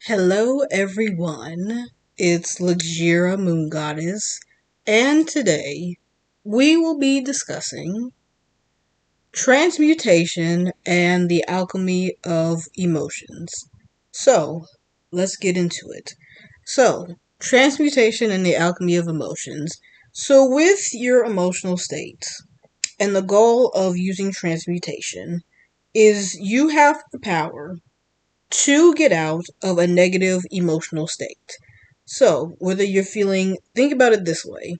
Hello everyone, it's Luxura Moon Goddess, and today we will be discussing transmutation and the alchemy of emotions. So, let's get into it. Transmutation and the alchemy of emotions. So, with your emotional states, and the goal of using transmutation is you have the power to get out of a negative emotional state. So, whether you're feeling, think about it this way,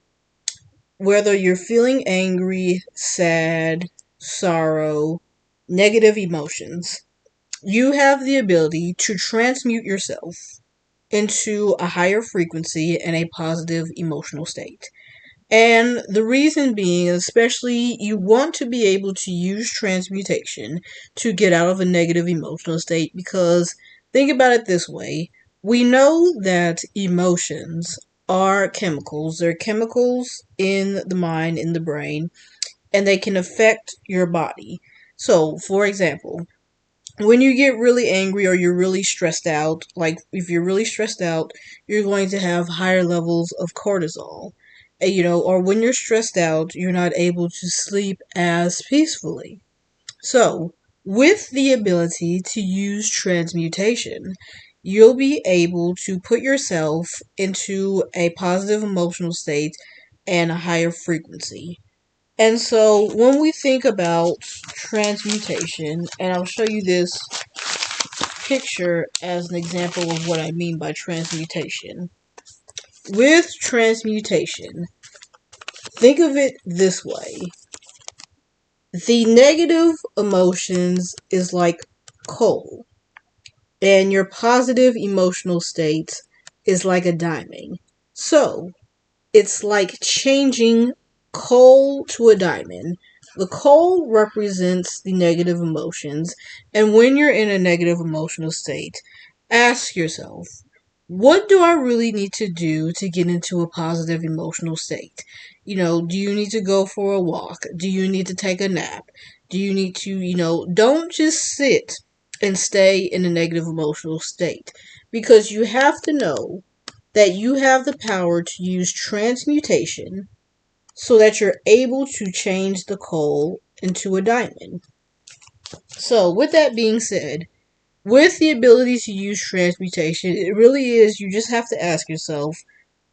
whether you're feeling angry, sad, sorrow, negative emotions, you have the ability to transmute yourself into a higher frequency and a positive emotional state. And the reason being, especially, you want to be able to use transmutation to get out of a negative emotional state because think about it this way. We know that emotions are chemicals. They're chemicals in the mind, in the brain, and they can affect your body. So, for example, when you get really angry or you're really stressed out, like if you're really stressed out, you're going to have higher levels of cortisol. Or when you're stressed out, you're not able to sleep as peacefully. So, with the ability to use transmutation, you'll be able to put yourself into a positive emotional state and a higher frequency. And so, when we think about transmutation, and I'll show you this picture as an example of what I mean by transmutation. With transmutation, think of it this way. The negative emotions is like coal, and your positive emotional state is like a diamond. So, it's like changing coal to a diamond. The coal represents the negative emotions, and when you're in a negative emotional state, ask yourself, what do I really need to do to get into a positive emotional state? Do you need to go for a walk? Do you need to take a nap? Do you need to, don't just sit and stay in a negative emotional state because you have to know that you have the power to use transmutation so that you're able to change the coal into a diamond. So, with that being said, with the ability to use transmutation, it really is, you just have to ask yourself,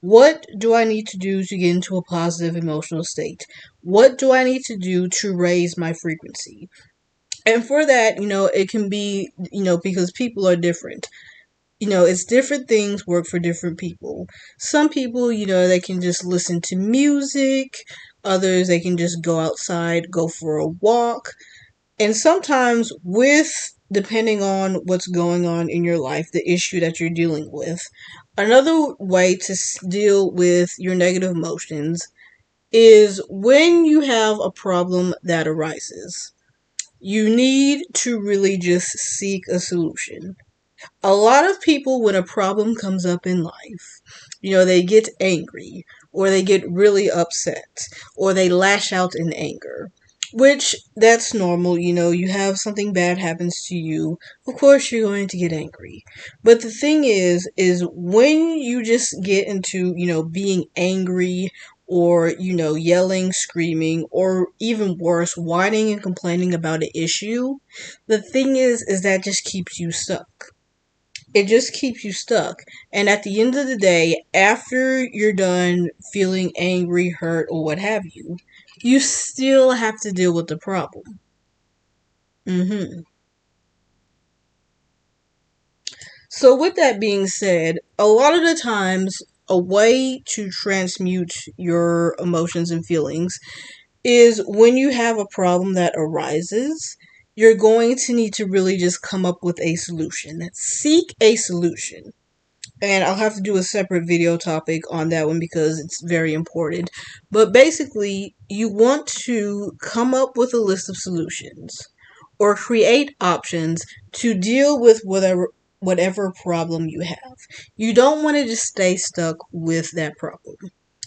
what do I need to do to get into a positive emotional state? What do I need to do to raise my frequency? And for that, it can be, because people are different. It's different things work for different people. Some people, they can just listen to music. Others, they can just go outside, go for a walk. And sometimes depending on what's going on in your life, the issue that you're dealing with, another way to deal with your negative emotions is when you have a problem that arises. You need to really just seek a solution. A lot of people, when a problem comes up in life, they get angry or they get really upset or they lash out in anger, which that's normal. You have something bad happens to you, of course you're going to get angry. But the thing is when you just get into, being angry or, yelling, screaming, or even worse, whining and complaining about an issue, the thing is that just keeps you stuck. It just keeps you stuck. And at the end of the day, after you're done feeling angry, hurt, or what have you, you still have to deal with the problem. So, with that being said, a lot of the times, a way to transmute your emotions and feelings is when you have a problem that arises, you're going to need to really just come up with a solution. Seek a solution. And I'll have to do a separate video topic on that one because it's very important. But basically, you want to come up with a list of solutions or create options to deal with whatever problem you have. You don't want to just stay stuck with that problem.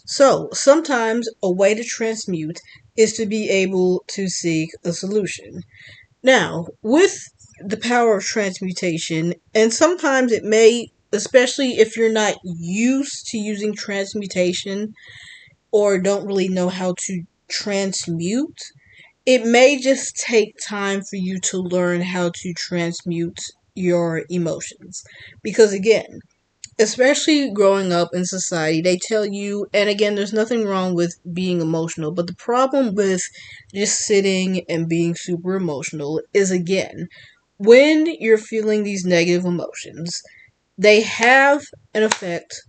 So, sometimes a way to transmute is to be able to seek a solution. Now, with the power of transmutation, and sometimes it may, especially if you're not used to using transmutation or don't really know how to transmute, it may just take time for you to learn how to transmute your emotions. Because again, especially growing up in society, they tell you, and again, there's nothing wrong with being emotional, but the problem with just sitting and being super emotional is, again, when you're feeling these negative emotions, they have an effect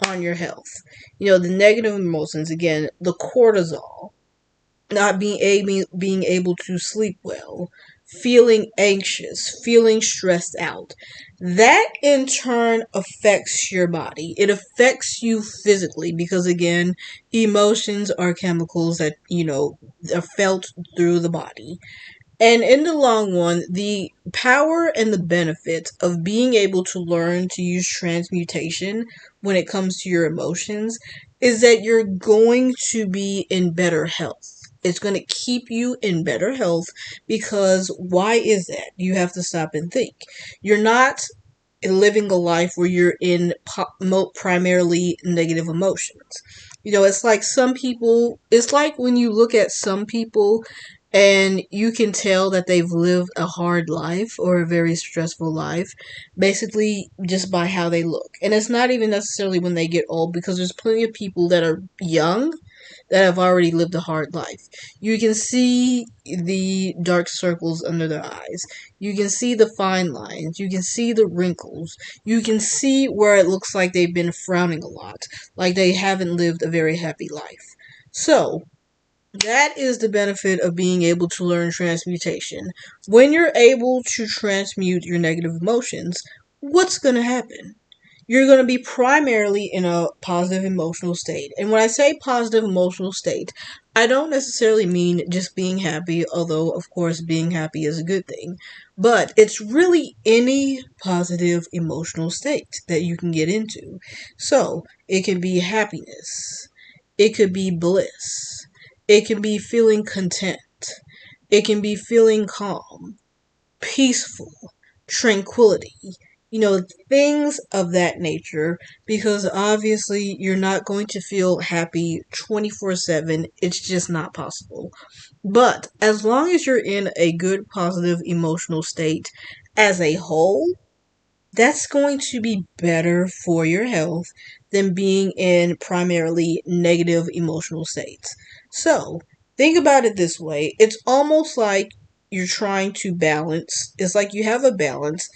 on your health. The negative emotions, again, the cortisol, not being able to sleep well, feeling anxious, feeling stressed out. That in turn affects your body. It affects you physically because again, emotions are chemicals that, are felt through the body. And in the long run, the power and the benefit of being able to learn to use transmutation when it comes to your emotions is that you're going to be in better health. It's going to keep you in better health because why is that? You have to stop and think. You're not living a life where you're in primarily negative emotions. It's like some people, it's like when you look at some people and you can tell that they've lived a hard life or a very stressful life basically just by how they look. And it's not even necessarily when they get old because there's plenty of people that are young that have already lived a hard life. You can see the dark circles under their eyes. You can see the fine lines. You can see the wrinkles. You can see where it looks like they've been frowning a lot, like they haven't lived a very happy life. So, that is the benefit of being able to learn transmutation. When you're able to transmute your negative emotions, what's going to happen? You're going to be primarily in a positive emotional state. And when I say positive emotional state, I don't necessarily mean just being happy, although, of course, being happy is a good thing. But it's really any positive emotional state that you can get into. So, it can be happiness. It could be bliss. It can be feeling content. It can be feeling calm, peaceful, tranquility, things of that nature, because obviously you're not going to feel happy 24/7. It's just not possible. But as long as you're in a good, positive emotional state as a whole, that's going to be better for your health than being in primarily negative emotional states. So, think about it this way. It's almost like you're trying to balance. It's like you have a balance,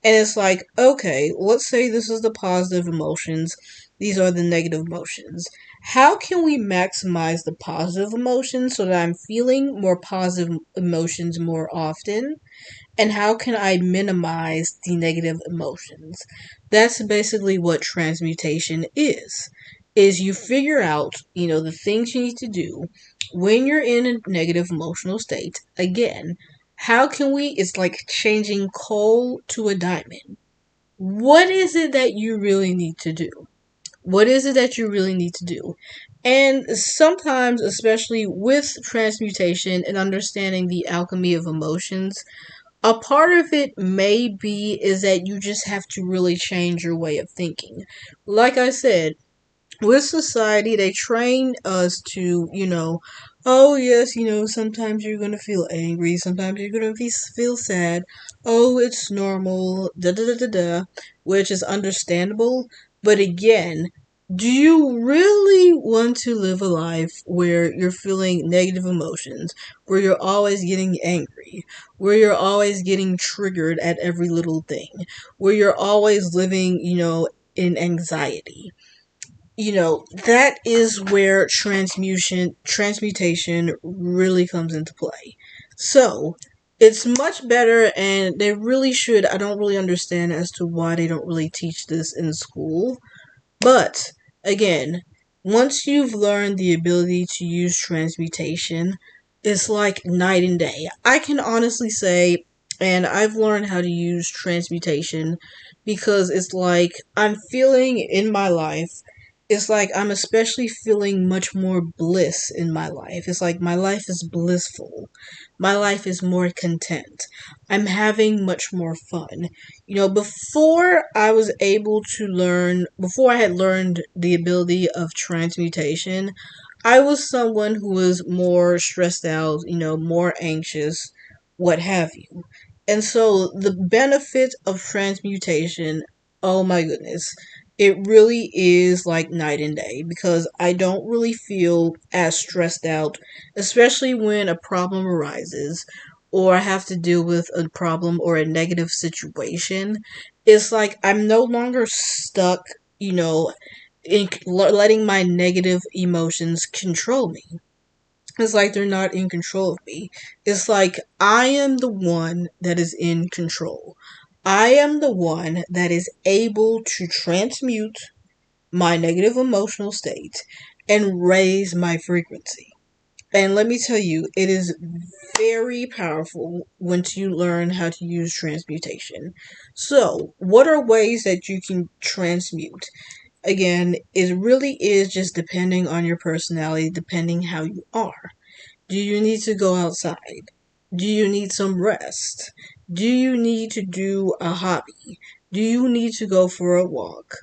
and it's like, okay, let's say this is the positive emotions, these are the negative emotions. How can we maximize the positive emotions so that I'm feeling more positive emotions more often? And how can I minimize the negative emotions? That's basically what transmutation is you figure out, the things you need to do when you're in a negative emotional state. Again, how can we, it's like changing coal to a diamond. What is it that you really need to do? What is it that you really need to do? And sometimes, especially with transmutation and understanding the alchemy of emotions, a part of it may be is that you just have to really change your way of thinking. Like I said, with society, they train us to, oh yes, sometimes you're gonna feel angry, sometimes you're gonna feel sad. Oh, it's normal, da da da da da, which is understandable. But again, do you really want to live a life where you're feeling negative emotions, where you're always getting angry, where you're always getting triggered at every little thing, where you're always living, in anxiety? That is where transmutation really comes into play. So, it's much better, and they really should. I don't really understand as to why they don't really teach this in school. But, again, once you've learned the ability to use transmutation, it's like night and day. I can honestly say, and I've learned how to use transmutation because it's like I'm feeling in my life it's like I'm especially feeling much more bliss in my life. It's like my life is blissful. My life is more content. I'm having much more fun. Before I was able to learn, before I had learned the ability of transmutation, I was someone who was more stressed out, more anxious, what have you. And so the benefit of transmutation, oh my goodness, it really is like night and day because I don't really feel as stressed out, especially when a problem arises or I have to deal with a problem or a negative situation. It's like I'm no longer stuck, in letting my negative emotions control me. It's like they're not in control of me. It's like I am the one that is in control. I am the one that is able to transmute my negative emotional state and raise my frequency. And let me tell you, it is very powerful once you learn how to use transmutation. So, what are ways that you can transmute? Again, it really is just depending on your personality, depending how you are. Do you need to go outside? Do you need some rest? Do you need to do a hobby? Do you need to go for a walk?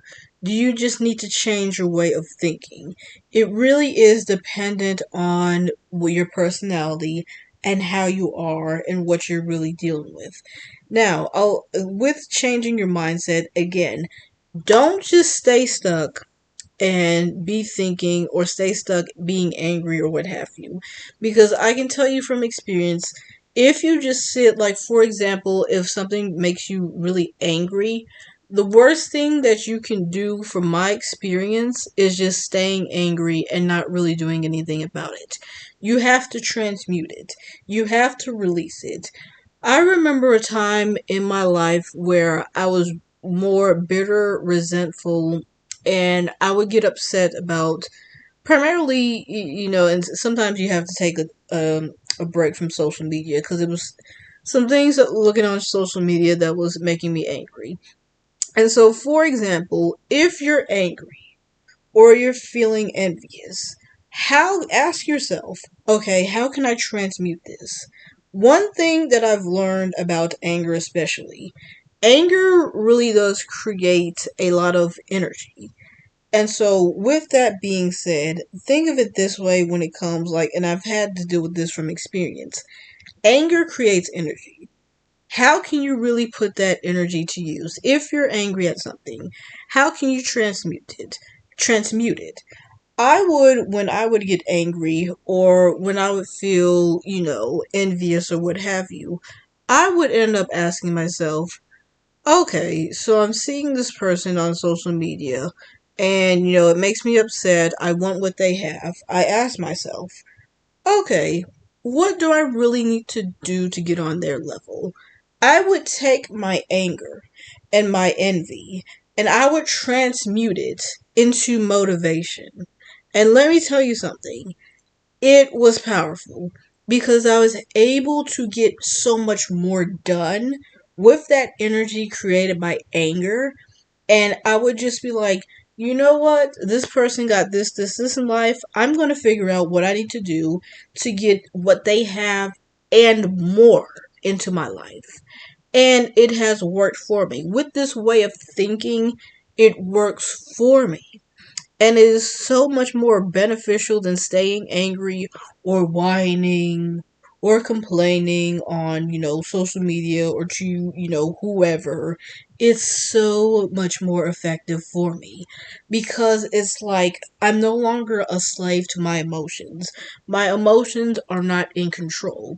Do you just need to change your way of thinking? It really is dependent on your personality and how you are and what you're really dealing with. Now, with changing your mindset, again, don't just stay stuck and be thinking or stay stuck being angry or what have you. Because I can tell you from experience, if you just sit, like, for example, if something makes you really angry, the worst thing that you can do, from my experience, is just staying angry and not really doing anything about it. You have to transmute it, you have to release it. I remember a time in my life where I was more bitter, resentful, and I would get upset about primarily, and sometimes you have to take a break from social media because it was some things that looking on social media that was making me angry. And so, for example, if you're angry or you're feeling envious, ask yourself, okay, how can I transmute this? One thing that I've learned about anger, especially, anger really does create a lot of energy. And so, with that being said, think of it this way when it comes, like, and I've had to deal with this from experience. Anger creates energy. How can you really put that energy to use? If you're angry at something, how can you transmute it? Transmute it. I would, when I would get angry or when I would feel, envious or what have you, I would end up asking myself, okay, so I'm seeing this person on social media and, it makes me upset. I want what they have. I ask myself, okay, what do I really need to do to get on their level? I would take my anger and my envy and I would transmute it into motivation. And let me tell you something, it was powerful because I was able to get so much more done with that energy created by anger. And I would just be like, you know what? This person got this in life. I'm going to figure out what I need to do to get what they have and more into my life. And it has worked for me. With this way of thinking, it works for me. And it is so much more beneficial than staying angry or whining or complaining on, social media or to, whoever. It's so much more effective for me because it's like I'm no longer a slave to my emotions. My emotions are not in control.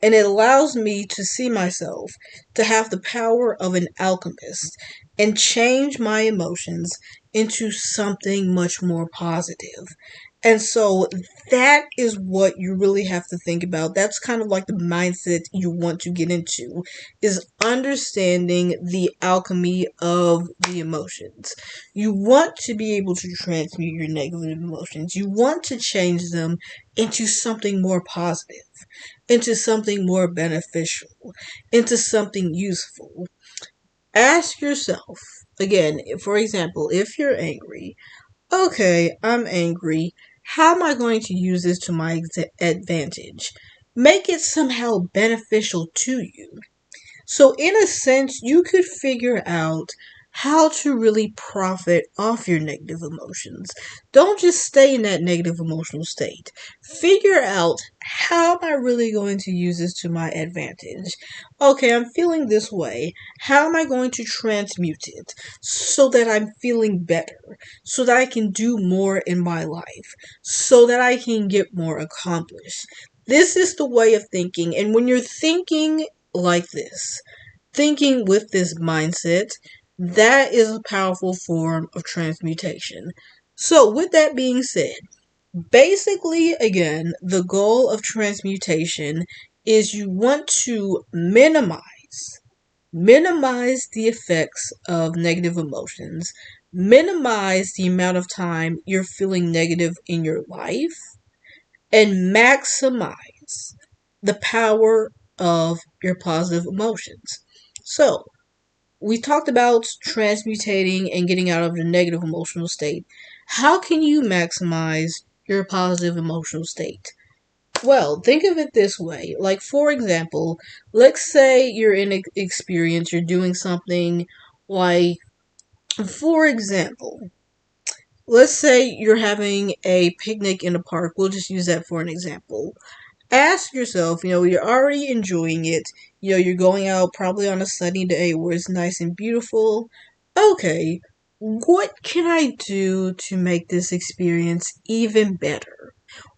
And it allows me to see myself, to have the power of an alchemist, and change my emotions into something much more positive. And so that is what you really have to think about. That's kind of like the mindset you want to get into, is understanding the alchemy of the emotions. You want to be able to transmute your negative emotions. You want to change them into something more positive, into something more beneficial, into something useful. Ask yourself, again, for example, if you're angry, Okay, I'm angry. How am I going to use this to my advantage? Make it somehow beneficial to you. So, in a sense, you could figure out how to really profit off your negative emotions. Don't just stay in that negative emotional state. Figure out, how am I really going to use this to my advantage? Okay, I'm feeling this way. How am I going to transmute it so that I'm feeling better? So that I can do more in my life? So that I can get more accomplished? This is the way of thinking. And when you're thinking like this, thinking with this mindset, that is a powerful form of transmutation. So, with that being said, basically, again, the goal of transmutation is you want to minimize the effects of negative emotions, minimize the amount of time you're feeling negative in your life, and maximize the power of your positive emotions. So, we talked about transmutating and getting out of the negative emotional state. How can you maximize your positive emotional state? Well, think of it this way. Like, for example, let's say you're in an experience, you're doing something like, for example, let's say you're having a picnic in a park. We'll just use that for an example. Ask yourself, you're already enjoying it. You're going out probably on a sunny day where it's nice and beautiful. Okay, what can I do to make this experience even better?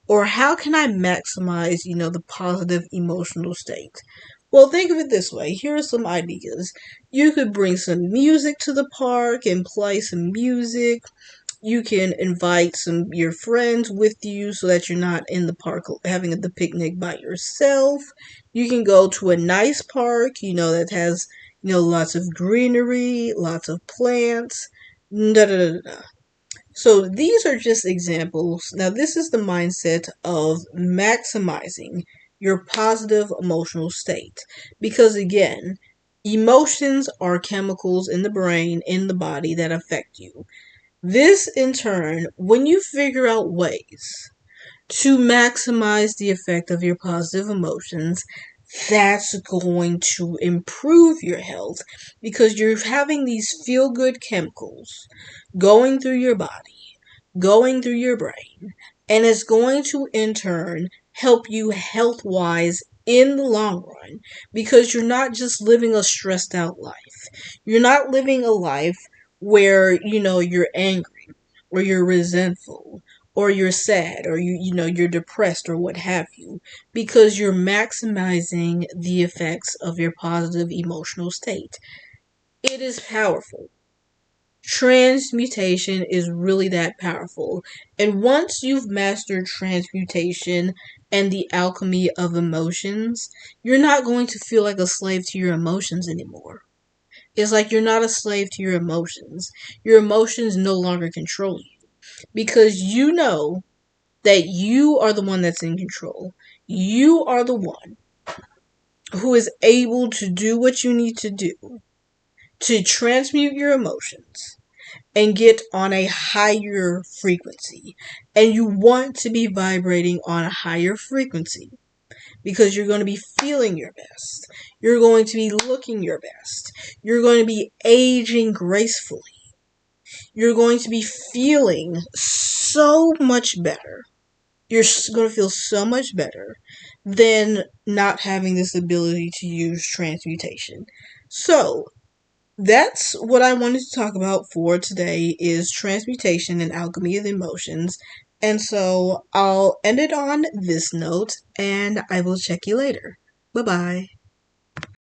Or how can I maximize, the positive emotional state? Well, think of it this way. Here are some ideas. You could bring some music to the park and play some music. You can invite some your friends with you so that you're not in the park having the picnic by yourself. You can go to a nice park, that has, lots of greenery, lots of plants. Da, da, da, da. So these are just examples. Now, this is the mindset of maximizing your positive emotional state. Because again, emotions are chemicals in the brain, in the body that affect you. This, in turn, when you figure out ways to maximize the effect of your positive emotions, that's going to improve your health because you're having these feel good chemicals going through your body, going through your brain, and it's going to in turn help you health wise in the long run because you're not just living a stressed out life. You're not living a life where you're angry or you're resentful or you're sad or you're depressed or what have you because you're maximizing the effects of your positive emotional state. It is powerful. Transmutation is really that powerful. And once you've mastered transmutation and the alchemy of emotions, you're not going to feel like a slave to your emotions anymore. It's like you're not a slave to your emotions. Your emotions no longer control you because you know that you are the one that's in control. You are the one who is able to do what you need to do to transmute your emotions and get on a higher frequency. And you want to be vibrating on a higher frequency because you're going to be feeling your best. You're going to be looking your best. You're going to be aging gracefully. You're going to be feeling so much better. You're going to feel so much better than not having this ability to use transmutation. So, that's what I wanted to talk about for today is transmutation and alchemy of emotions. And so I'll end it on this note and I will check you later. Bye bye.